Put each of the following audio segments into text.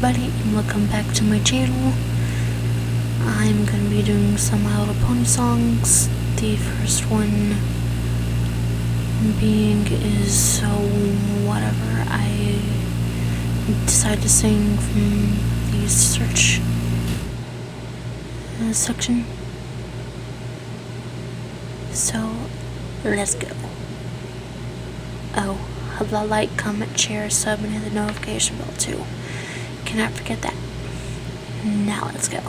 everybody, and welcome back to my channel. I'm going to be doing some My Little Pony songs. The first one being is So Whatever. I decided to sing from the search section. So, let's go. Oh, the like, comment, share, sub, and hit the notification bell too. Cannot forget that. Now let's go.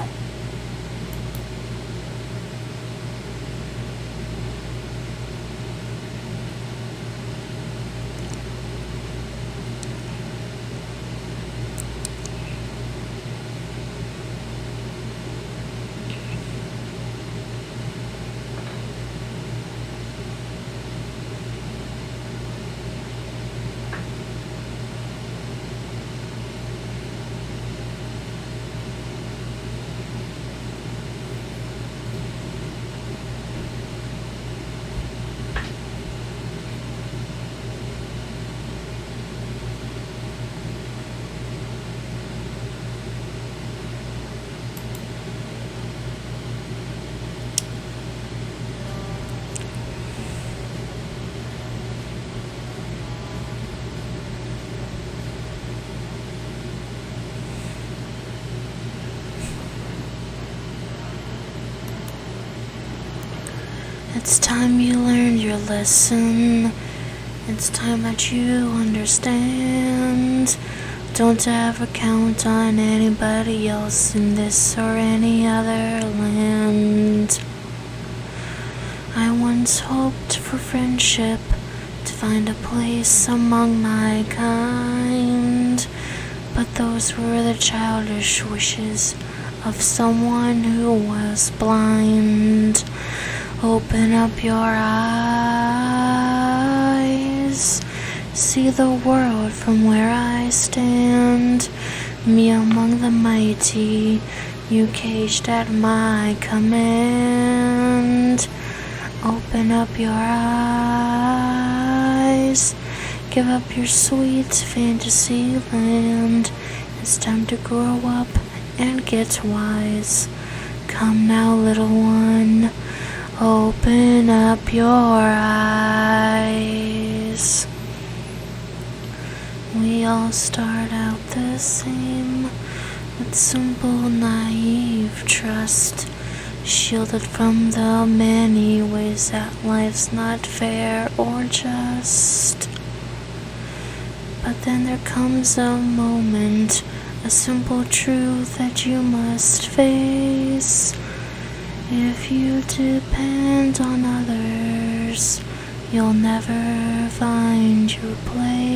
It's time you learned your lesson. It's time that you understand. Don't ever count on anybody else in this or any other land. I once hoped for friendship, to find a place among my kind, but those were the childish wishes of someone who was blind. Open up your eyes, see the world from where I stand. Me among the mighty, you caged at my command. Open up your eyes, give up your sweet fantasy land. It's time to grow up and get wise. Come now, little one, open up your eyes. We all start out the same, with simple, naive trust, shielded from the many ways that life's not fair or just. But then there comes a moment, a simple truth that you must face. If you depend on others, you'll never find your place.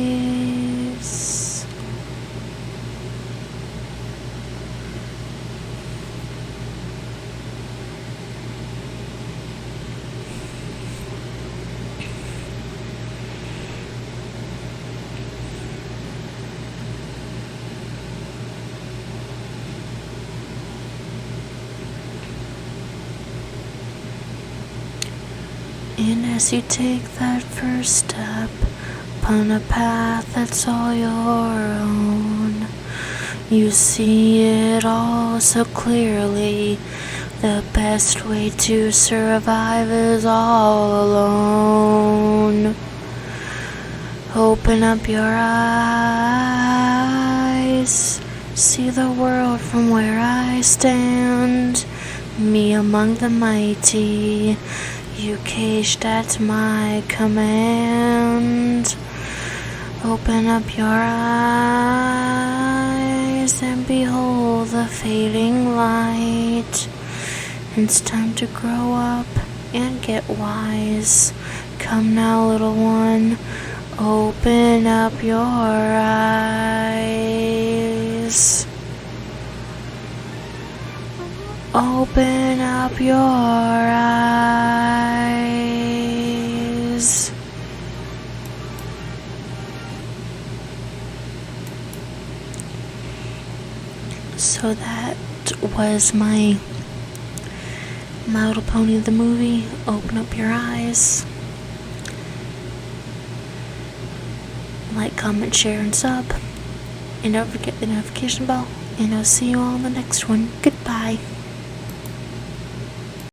And as you take that first step upon a path that's all your own, you see it all so clearly. The best way to survive is all alone. Open up your eyes, see the world from where I stand. Me among the mighty, you caged at my command. Open up your eyes and behold the fading light. It's time to grow up and get wise. Come now, little one, open up your eyes. Open up your eyes. So that was My Little Pony the movie. Open up your eyes. Like, comment, share, and sub. and don't forget the notification bell, and I'll see you all in the next one. Goodbye.